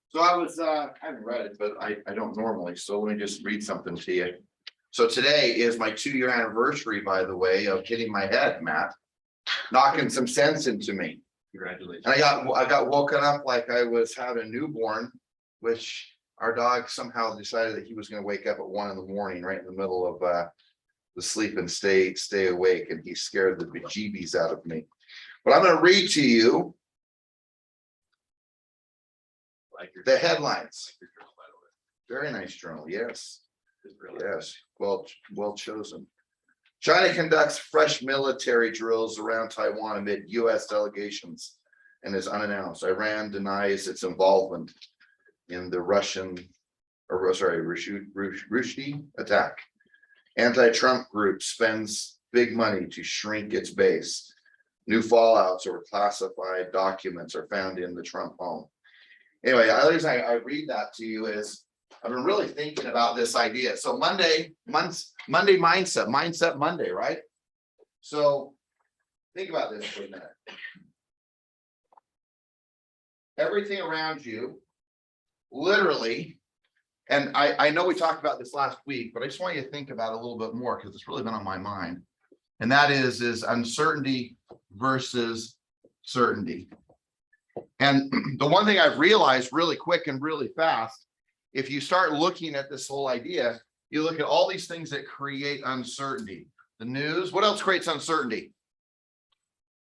So I haven't read it, but I don't normally, so let me just read something to you. So today is my 2-year anniversary, by the way, of hitting my head, Matt. Knocking some sense into me. Congratulations. And I got woken up like I was having a newborn, which our dog somehow decided that he was gonna wake up at 1 in the morning, right in the middle of the sleep and stay awake, and he scared the bejeebies out of me. But I'm gonna read to you the headlines. Very nice journal, yes. Yes, well chosen. China conducts fresh military drills around Taiwan amid US delegations and is unannounced. Iran denies its involvement in the Russian attack. Anti-Trump group spends big money to shrink its base. New fallouts or classified documents are found in the Trump home. Anyway, the other reason I read that to you is I've been really thinking about this idea. So Monday mindset Monday, right? So think about this for a minute. Everything around you, literally, and I know we talked about this last week, but I just want you to think about it a little bit more because it's really been on my mind. And that is uncertainty versus certainty. And the one thing I've realized really quick and really fast, if you start looking at this whole idea, you look at all these things that create uncertainty. The news, what else creates uncertainty?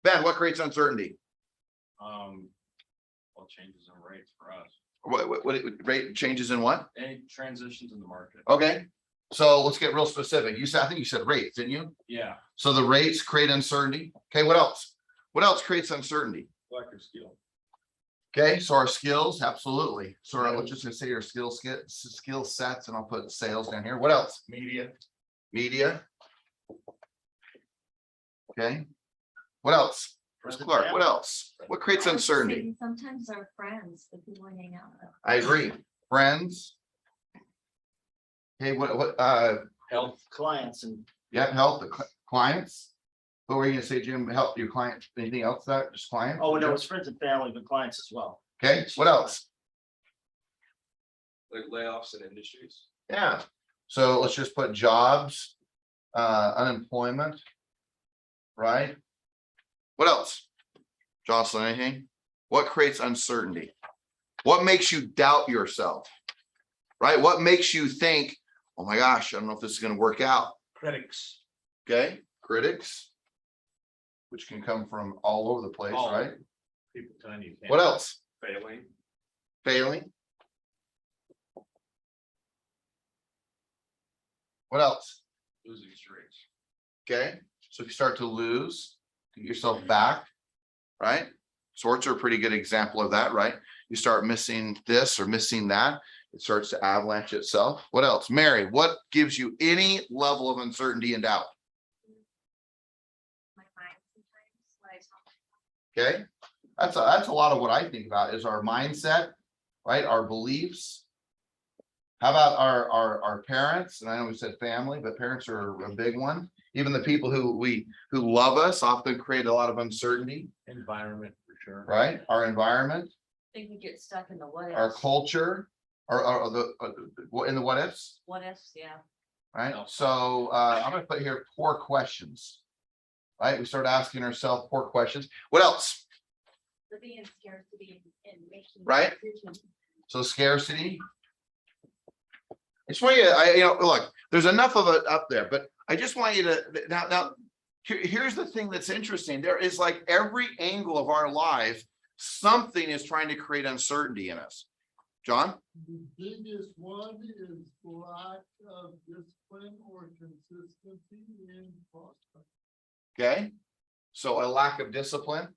Ben, what creates uncertainty? Well, changes in rates for us. What rate changes in what? Any transitions in the market. Okay, so let's get real specific. You said, I think you said rates, didn't you? Yeah. So the rates create uncertainty. Okay, what else? What else creates uncertainty? Electric steel. Okay, so our skills, absolutely. So let's just say your skill sets, and I'll put sales down here. What else? Media. Okay. What else? Clark, what else? What creates uncertainty? Sometimes our friends, the people we hang out with. I agree. Friends. Okay, what Health clients and. yeah, help the clients. What were you gonna say, Jim? Help your client. Anything else that just clients? Oh, no, it's friends and family, but clients as well. Okay, what else? Like layoffs in industries. Yeah, so let's just put jobs, unemployment. Right? What else? Jocelyn, anything? What creates uncertainty? What makes you doubt yourself? Right? What makes you think, oh my gosh, I don't know if this is going to work out? Critics. Okay, critics, which can come from all over the place, right? People telling you. What else? Failing. What else? Losing streaks. Okay, so if you start to lose, get yourself back, right? Sorts are a pretty good example of that, right? You start missing this or missing that, it starts to avalanche itself. What else? Mary, what gives you any level of uncertainty and doubt? My mind sometimes when I talk. Okay, that's a lot of what I think about is our mindset, right? Our beliefs. How about our parents? And I know we said family, but parents are a big one. Even the people who love us often create a lot of uncertainty. Environment for sure. Right? Our environment, I think we get stuck in the what ifs. our culture, or in the what ifs. What ifs, yeah. Right? So I'm gonna put here poor questions. Right? We start asking ourselves poor questions. What else? Living in scarcity and making Right. decisions. So scarcity. I just want you to, look, there's enough of it up there, but I just want you to now here's the thing that's interesting. There is like every angle of our life, something is trying to create uncertainty in us. John? The biggest one is lack of discipline or consistency in prospect. Okay, so a lack of discipline.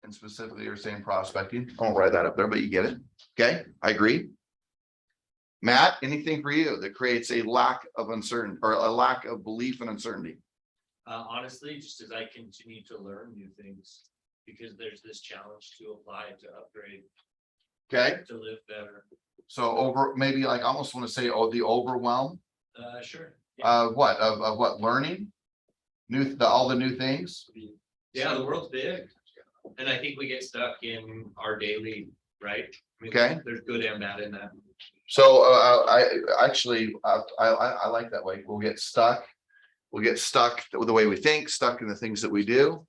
And specifically, you're saying prospecting. I won't write that up there, but you get it. Okay, I agree. Matt, anything for you that creates a lack of uncertainty or a lack of belief and uncertainty? Honestly, just as I continue to learn new things, because there's this challenge to apply, to upgrade, Okay, to live better. so maybe like I almost want to say, oh, the overwhelm. Sure. Of what learning? All the new things. Yeah, the world's big. And I think we get stuck in our daily, right? I mean, Okay. There's good and bad in that. So I actually, I like that way. We'll get stuck. We'll get stuck with the way we think, stuck in the things that we do.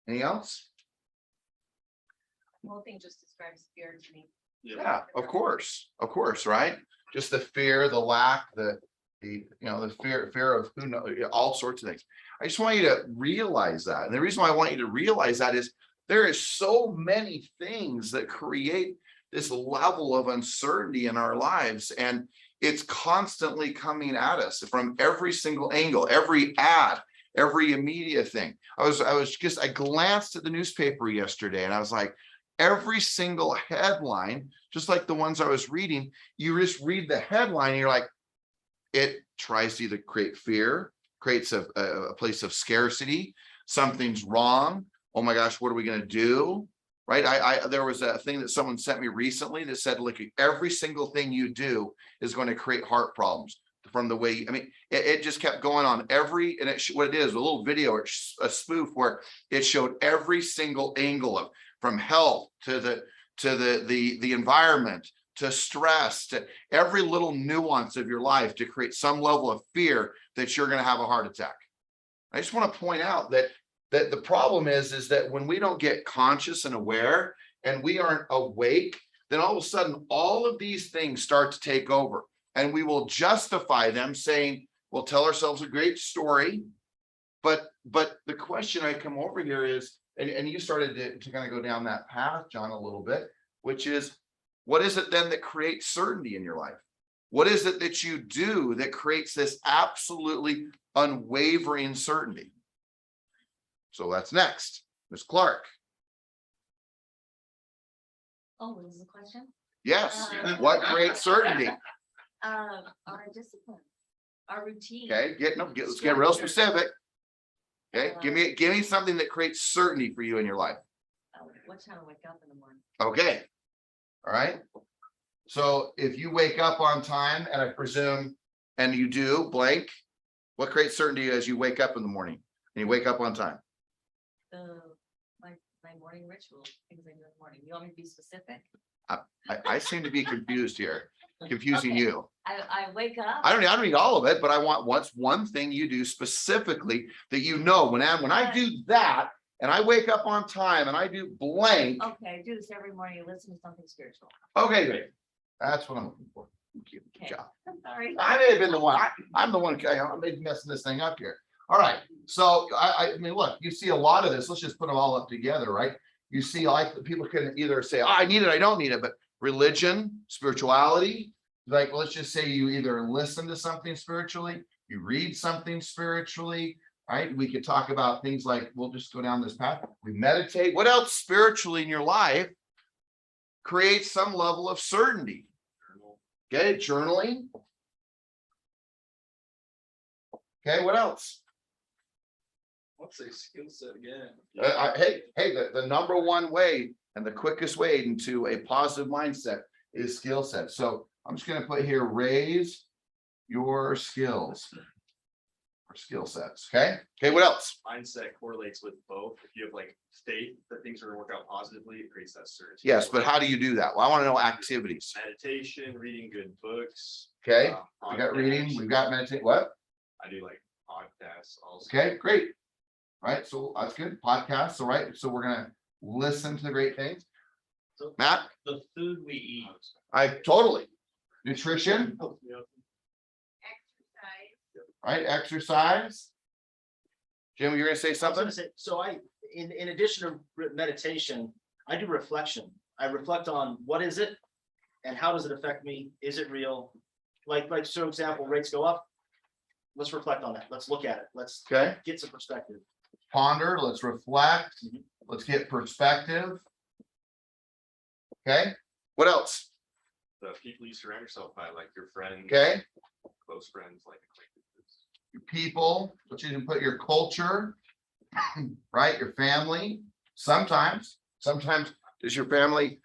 Anything else? The whole thing just describes fear to me. Yeah, of course, right? Just the fear, the lack, the the fear of who knows, all sorts of things. I just want you to realize that. And the reason why I want you to realize that is there is so many things that create this level of uncertainty in our lives. And it's constantly coming at us from every single angle, every ad, every media thing. I glanced at the newspaper yesterday and I was like, every single headline, just like the ones I was reading, you just read the headline and you're like, it tries to either create fear, creates a place of scarcity, something's wrong. Oh my gosh, what are we going to do? Right. There was a thing that someone sent me recently that said, look, every single thing you do is going to create heart problems from the way, it just kept going on and what it is, a little video, a spoof where it showed every single angle of from health to the environment, to stress, to every little nuance of your life to create some level of fear that you're going to have a heart attack. I just want to point out that the problem is that when we don't get conscious and aware and we aren't awake, then all of a sudden all of these things start to take over and we will justify them saying, we'll tell ourselves a great story. But the question I come over here is, and you started to kind of go down that path, John, a little bit, which is, what is it then that creates certainty in your life? What is it that you do that creates this absolutely unwavering certainty? So that's next, Ms. Clark. Oh, what is the question? Yes, what creates certainty? Our discipline, our routine. Okay, let's get real specific. Okay, give me something that creates certainty for you in your life. What time I wake up in the morning? Okay, all right. So if you wake up on time, and I presume, and you do blank, what creates certainty as you wake up in the morning and you wake up on time? My morning ritual, things I do in the morning. You want me to be specific? I seem to be confused here, confusing Okay. you. I wake up. I don't need all of it, but I want what's one thing you do specifically that you know when I do that and I wake up on time and I do blank. Okay, I do this every morning. I listen to something spiritual. Okay, great. That's what I'm looking for. Thank you. Good Okay. job. I'm sorry. I may have been the one. I'm the one. I'm maybe messing this thing up here. All right. So I mean, look, you see a lot of this. Let's just put them all up together, right? You see, like people can either say, oh, I need it, I don't need it, but religion, spirituality, like let's just say you either listen to something spiritually, you read something spiritually, right? We could talk about things like, we'll just go down this path. We meditate. What else spiritually in your life creates some level of certainty? Okay, journaling. Okay, what else? What's a skill set again? Hey, the number one way and the quickest way into a positive mindset is skill set. So I'm just going to put here, raise your skills or skill sets. Okay. Okay. What else? Mindset correlates with both. If you have like faith that things are going to work out positively, it creates that certainty. Yes, but how do you do that? Well, I want to know activities. Meditation, reading good books. Okay. We got reading. We've got meditate. What? I do like podcasts also. Okay, great. Right. So that's good. Podcasts. All right. So we're going to listen to the great things. So Matt, the food we eat, I totally. Nutrition, Yep. Exercise. right? Exercise. Jim, you're going to say I was something? gonna say, so in addition to meditation, I do reflection. I reflect on what is it and how does it affect me? Is it real? Like, so example, rates go up. Let's reflect on that. Let's look at it. Let's Okay. get some perspective. Ponder, let's reflect, let's get perspective. Okay, what else? The people you surround yourself by, like your friends. Okay, Close friends, like acquaintances. your people, but you can put your culture, right? Your family. Sometimes does your family,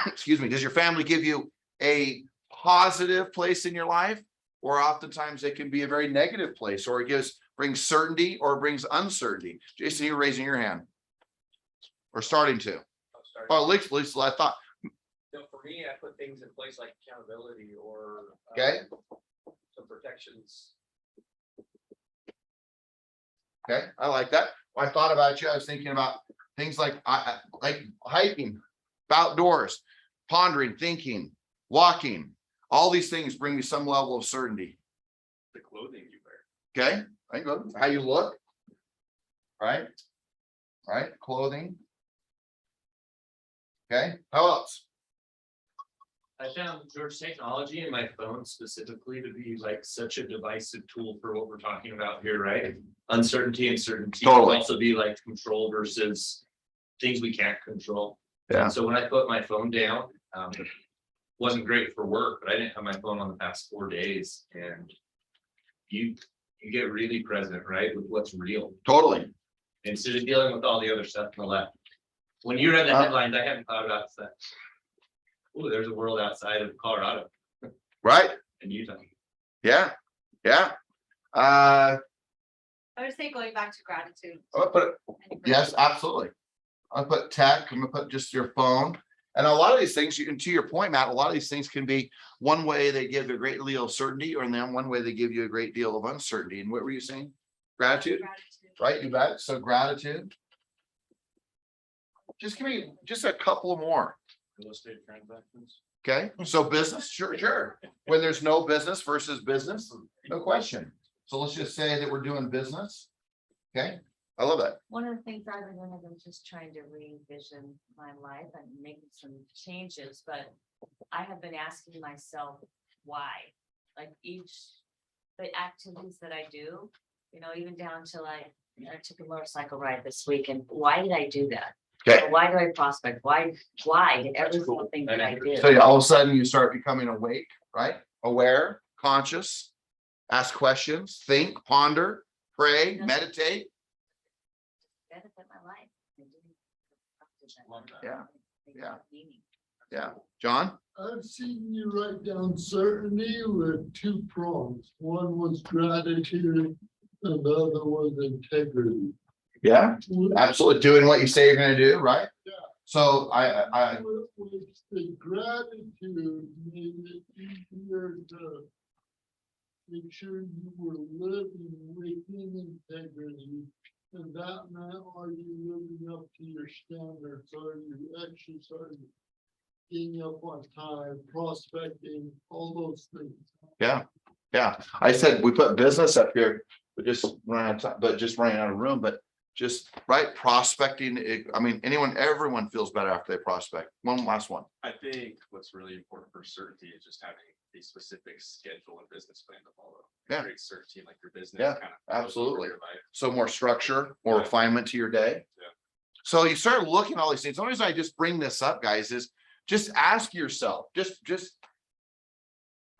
excuse me, does your family give you a positive place in your life? Or oftentimes it can be a very negative place, or it brings certainty or brings uncertainty. Jason, you're raising your hand. or starting to? Oh, at least I thought, So for me, I put things in place like accountability or. Okay. Some protections. okay, I like that. When I thought about you, I was thinking about things like hiking, outdoors, pondering, thinking, walking. All these things bring me some level of certainty. The clothing you wear. Okay, I go how you look. Right? Right, clothing. Okay, how else? I found George technology and my phone specifically to be like such a divisive tool for what we're talking about here, right? Uncertainty and certainty. Totally. Can also be like control versus things we can't control. Yeah. And so when I put my phone down, wasn't great for work, but I didn't have my phone on the past 4 days, and you get really present, right, with what's real Totally. instead of dealing with all the other stuff on the left. When you read the headlines, I hadn't thought about that. Oh, there's a world outside of Colorado Right? and Utah. Yeah. Yeah. I would say going back to gratitude. I'll put yes, absolutely. I'll put tech, I'm gonna put just your phone. And a lot of these things, you can, to your point, Matt, a lot of these things can be one way they give a great deal of certainty, or then one way they give you a great deal of uncertainty. And what were you saying? Gratitude, right? You bet. So gratitude. Just give me just a couple more. Real estate transactions. Okay, so business, sure. When there's no business versus business, no question. So let's just say that we're doing business. Okay, I love that. One of the things I've been doing, I've been just trying to re-envision my life and making some changes, but I have been asking myself why, like the activities that I do, even down to I took a motorcycle ride this week, and why did I do that? Okay. Why do I prospect? Why did every single thing that I did? So all of a sudden you start becoming awake, right? Aware, conscious, ask questions, think, ponder, pray, meditate. Benefit my life. Yeah. Yeah. Yeah. John? I've seen you write down certainty with 2 prongs. One was gratitude and the other was integrity. Yeah, absolutely. Doing what you say you're gonna do, right? Yeah. So I With the gratitude made it easier to make sure you were living within integrity. And that meant, are you living up to your standards? Are you exercising? Getting up on time, prospecting, all those things. yeah. I said we put business up here, but just ran out of time, but just running out of room, but just right prospecting. I mean, everyone feels better after they prospect. One last one. I think what's really important for certainty is just having a specific schedule and business plan to follow. Yeah. Create certainty in like your business. Yeah, kind of absolutely. your life. So more structure, more refinement to your day. Yeah. So you start looking at all these things. The only reason I just bring this up, guys, is just ask yourself, just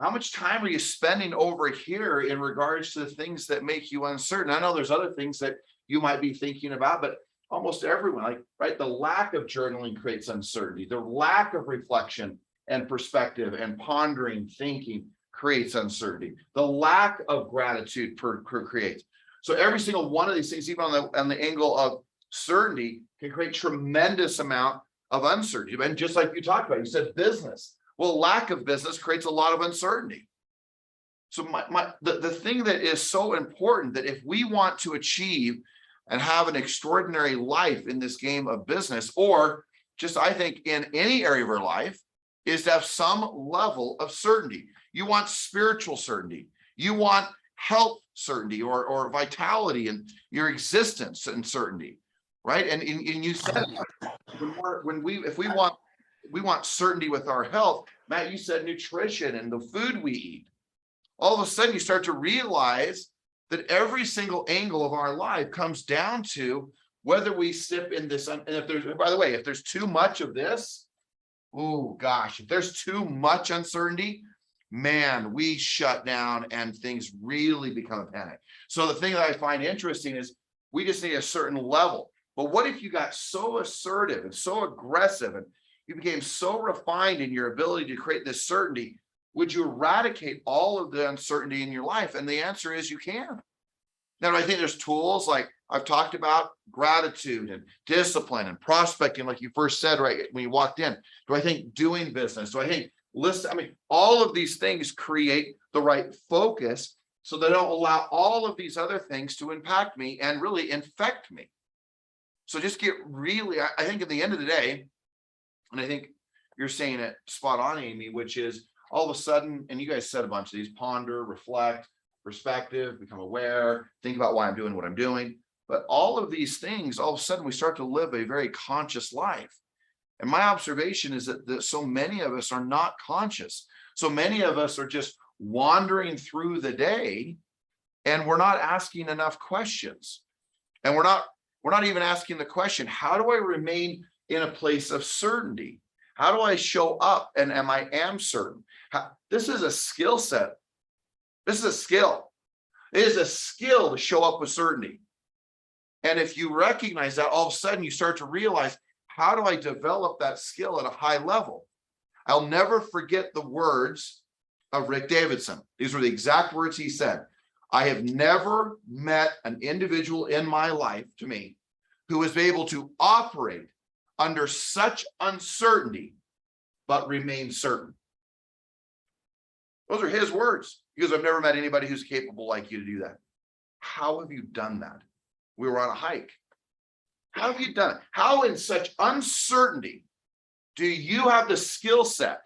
how much time are you spending over here in regards to the things that make you uncertain? I know there's other things that you might be thinking about, but almost everyone, right? The lack of journaling creates uncertainty. The lack of reflection and perspective and pondering, thinking creates uncertainty. The lack of gratitude creates. So every single one of these things, even on the angle of certainty, can create tremendous amount of uncertainty. And just like you talked about, you said business. Well, lack of business creates a lot of uncertainty. So the thing that is so important, that if we want to achieve and have an extraordinary life in this game of business, or just I think in any area of our life, is to have some level of certainty. You want spiritual certainty. You want health certainty or vitality and your existence and certainty, right? And you said if we want certainty with our health, Matt, you said nutrition and the food we eat. All of a sudden you start to realize that every single angle of our life comes down to whether we sip in this. And if there's, by the way, if there's too much of this, oh gosh, if there's too much uncertainty, man, we shut down and things really become a panic. So the thing that I find interesting is we just need a certain level. But what if you got so assertive and so aggressive and you became so refined in your ability to create this certainty? Would you eradicate all of the uncertainty in your life? And the answer is you can. Now, I think there's tools like I've talked about gratitude and discipline and prospecting, like you first said, right, when you walked in. Do I think doing business? Do I think listen? I mean, all of these things create the right focus so they don't allow all of these other things to impact me and really infect me. So just get really, I think at the end of the day, and I think you're saying it spot on, Amy, which is all of a sudden, and you guys said a bunch of these: ponder, reflect, perspective, become aware, think about why I'm doing what I'm doing. But all of these things, all of a sudden, we start to live a very conscious life. And my observation is that so many of us are not conscious. So many of us are just wandering through the day, and we're not asking enough questions. And we're not even asking the question, how do I remain in a place of certainty? How do I show up and I am certain? This is a skill set. This is a skill. It is a skill to show up with certainty. And if you recognize that, all of a sudden you start to realize, how do I develop that skill at a high level? I'll never forget the words of Rick Davidson. These were the exact words he said. I have never met an individual in my life, to me, who was able to operate under such uncertainty, but remain certain. Those are his words, because I've never met anybody who's capable like you to do that. How have you done that? We were on a hike. How have you done it? How in such uncertainty do you have the skill set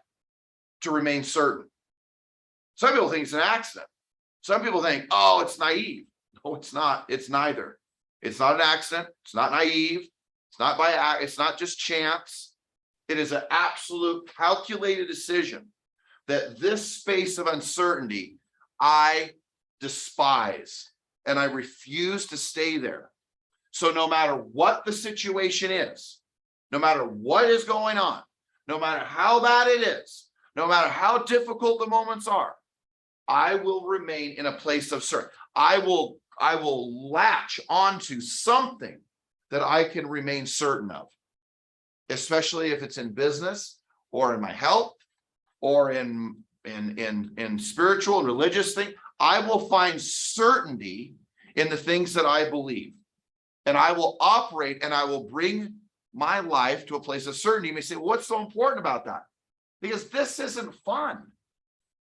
to remain certain? Some people think it's an accident. Some people think, oh, it's naive. No, it's not. It's neither. It's not an accident. It's not naive. It's not just chance. It is an absolute calculated decision that this space of uncertainty I despise, and I refuse to stay there. So no matter what the situation is, no matter what is going on, no matter how bad it is, no matter how difficult the moments are, I will remain in a place of certainty. I will latch onto something that I can remain certain of, especially if it's in business or in my health or in spiritual and religious things. I will find certainty in the things that I believe, and I will operate and I will bring my life to a place of certainty. You may say, well, what's so important about that? Because this isn't fun.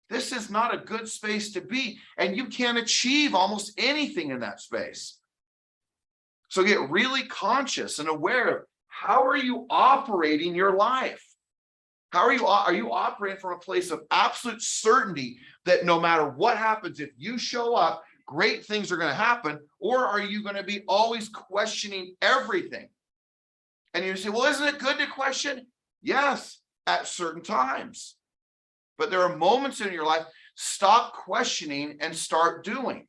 This is not a good space to be, and you can't achieve almost anything in that space. So get really conscious and aware of, how are you operating your life? Are you operating from a place of absolute certainty that no matter what happens, if you show up, great things are going to happen? Or are you going to be always questioning everything? And you say, well, isn't it good to question? Yes, at certain times. But there are moments in your life, stop questioning and start doing.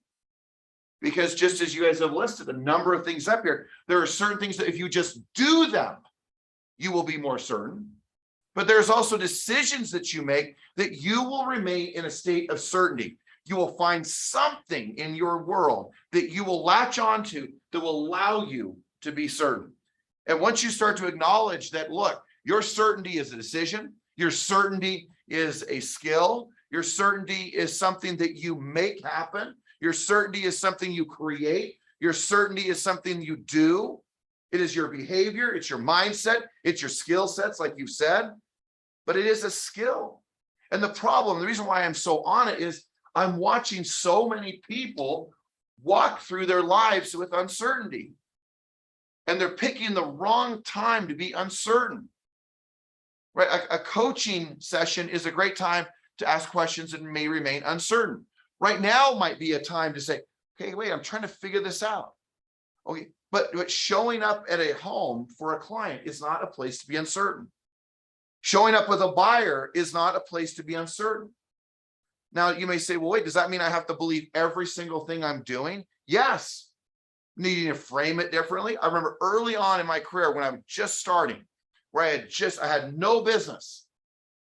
Because just as you guys have listed a number of things up here, there are certain things that if you just do them, you will be more certain. But there's also decisions that you make that you will remain in a state of certainty. You will find something in your world that you will latch onto that will allow you to be certain. And once you start to acknowledge that, look, your certainty is a decision, your certainty is a skill, your certainty is something that you make happen, your certainty is something you create, your certainty is something you do. It is your behavior, it's your mindset, it's your skill sets, like you've said, but it is a skill. And the reason why I'm so on it is I'm watching so many people walk through their lives with uncertainty. And they're picking the wrong time to be uncertain. Right? A coaching session is a great time to ask questions and may remain uncertain. Right now might be a time to say, okay, wait, I'm trying to figure this out. Okay, but showing up at a home for a client is not a place to be uncertain. Showing up with a buyer is not a place to be uncertain. Now you may say, well, wait, does that mean I have to believe every single thing I'm doing? Yes. Needing to frame it differently. I remember early on in my career when I was just starting, where I had no business.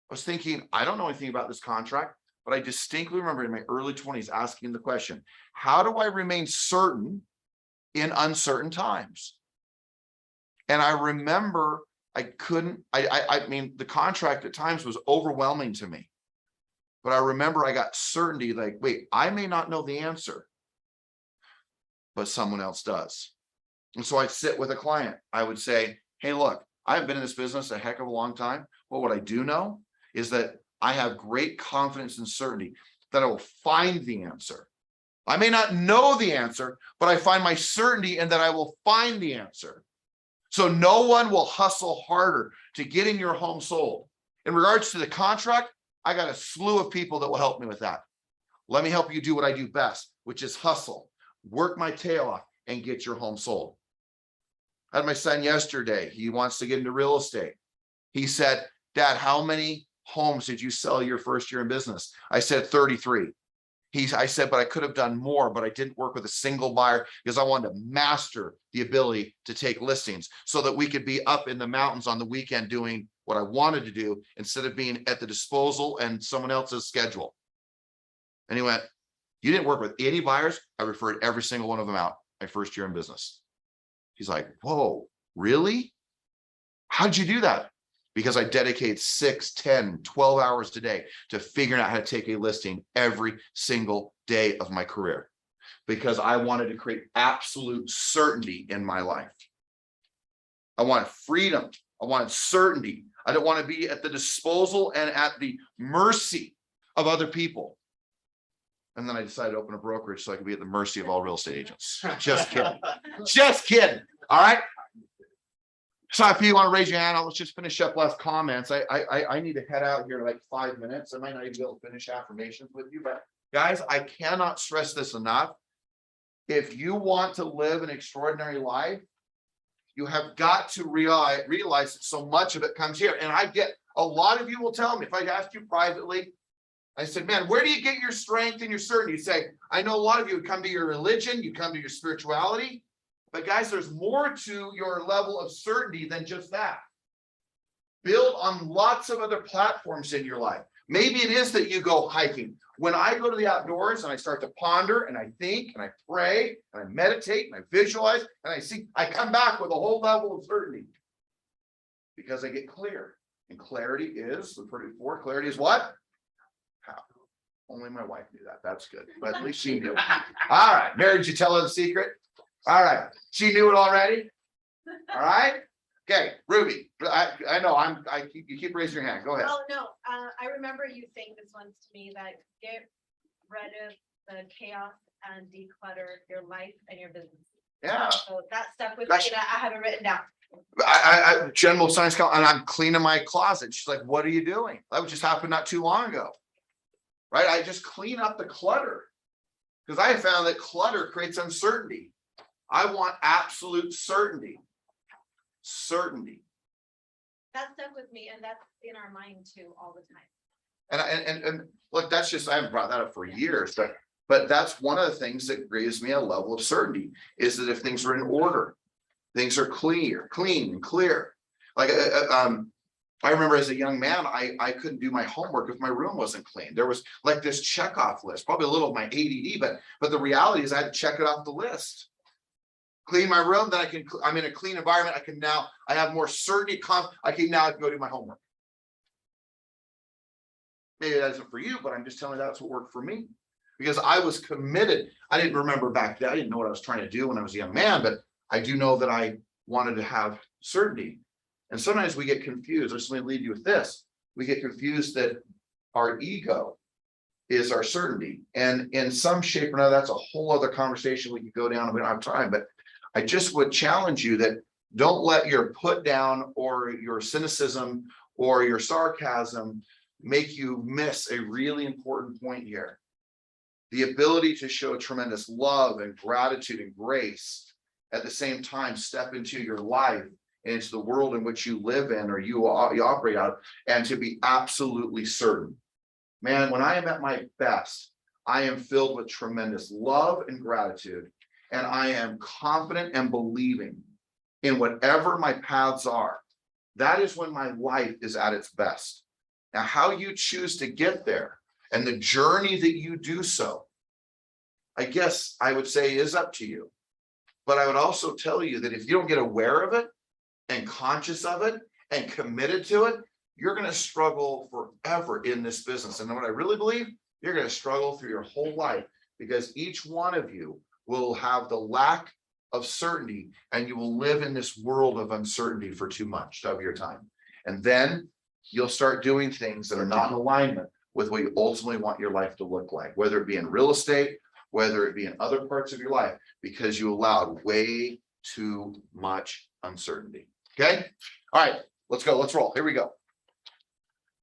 I was thinking, I don't know anything about this contract, but I distinctly remember in my early 20s asking the question, how do I remain certain in uncertain times? And I remember I mean, the contract at times was overwhelming to me, but I remember I got certainty, like, wait, I may not know the answer, but someone else does. And so I'd sit with a client. I would say, hey, look, I've been in this business a heck of a long time. But what I do know is that I have great confidence and certainty that I will find the answer. I may not know the answer, but I find my certainty in that I will find the answer. So no one will hustle harder to getting your home sold. In regards to the contract, I got a slew of people that will help me with that. Let me help you do what I do best, which is hustle, work my tail off and get your home sold. I had my son yesterday. He wants to get into real estate. He said, Dad, how many homes did you sell your first year in business? I said 33. I said, but I could have done more, but I didn't work with a single buyer because I wanted to master the ability to take listings so that we could be up in the mountains on the weekend doing what I wanted to do instead of being at the disposal and someone else's schedule. And he went, you didn't work with any buyers? I referred every single one of them out my first year in business. He's like, whoa, really? How'd you do that? Because I dedicate 6, 10, 12 hours a day to figuring out how to take a listing every single day of my career, because I wanted to create absolute certainty in my life. I wanted freedom. I wanted certainty. I don't want to be at the disposal and at the mercy of other people. And then I decided to open a brokerage so I could be at the mercy of all real estate agents. Just kidding. Just kidding. All right. So if you want to raise your hand, let's just finish up last comments. I need to head out here in like 5 minutes. I might not even be able to finish affirmations with you, but guys, I cannot stress this enough. If you want to live an extraordinary life, you have got to realize that so much of it comes here. And I get a lot of you will tell me, if I asked you privately, I said, man, where do you get your strength and your certainty? You say, I know a lot of you would come to your religion, you come to your spirituality. But guys, there's more to your level of certainty than just that. Build on lots of other platforms in your life. Maybe it is that you go hiking. When I go to the outdoors and I start to ponder and I think and I pray and I meditate and I visualize and I come back with a whole level of certainty because I get clear. And clarity is, we've heard it before, clarity is what? How? Only my wife knew that. That's good. But at least she knew. All right. Mary, did you tell her the secret? All right, she knew it already. All right, okay, Ruby. I know you keep raising your hand. Go ahead. Oh, no, I remember you saying this once to me, that get rid of the chaos and declutter your life and your business. Yeah. So that stuck with me, Gosh. that I have it written down. I general science count, and I'm cleaning my closet. She's like, "What are you doing?" That just happened not too long ago, right? I just clean up the clutter because I have found that clutter creates uncertainty. I want absolute certainty. Certainty. That stuck with me, and that's in our mind too, all the time. And look, that's just, I haven't brought that up for years, but that's one of the things that gives me a level of certainty, is that if things are in order, things are clean and clear. Like I remember as a young man, I couldn't do my homework if my room wasn't clean. There was like this checkoff list, probably a little of my ADD, but the reality is I had to check it off the list. Clean my room, then I'm in a clean environment. I have more certainty. I can go do my homework. Maybe that isn't for you, but I'm just telling you that's what worked for me, because I was committed. I didn't remember back then. I didn't know what I was trying to do when I was a young man, but I do know that I wanted to have certainty. And sometimes we get confused. Let me leave you with this. We get confused that our ego is our certainty. And in some shape or another, that's a whole other conversation we could go down. We don't have time, but I just would challenge you that don't let your put down or your cynicism or your sarcasm make you miss a really important point here. The ability to show tremendous love and gratitude and grace at the same time step into your life and into the world in which you live in or you operate out of, and to be absolutely certain. Man, when I am at my best, I am filled with tremendous love and gratitude. And I am confident and believing in whatever my paths are. That is when my life is at its best. Now, how you choose to get there and the journey that you do so, I guess I would say is up to you. But I would also tell you that if you don't get aware of it and conscious of it and committed to it, you're going to struggle forever in this business. And what I really believe, you're going to struggle through your whole life, because each one of you will have the lack of certainty, and you will live in this world of uncertainty for too much of your time. And then you'll start doing things that are not in alignment with what you ultimately want your life to look like, whether it be in real estate, whether it be in other parts of your life, because you allowed way too much uncertainty. Okay? All right, let's go. Let's roll. Here we go.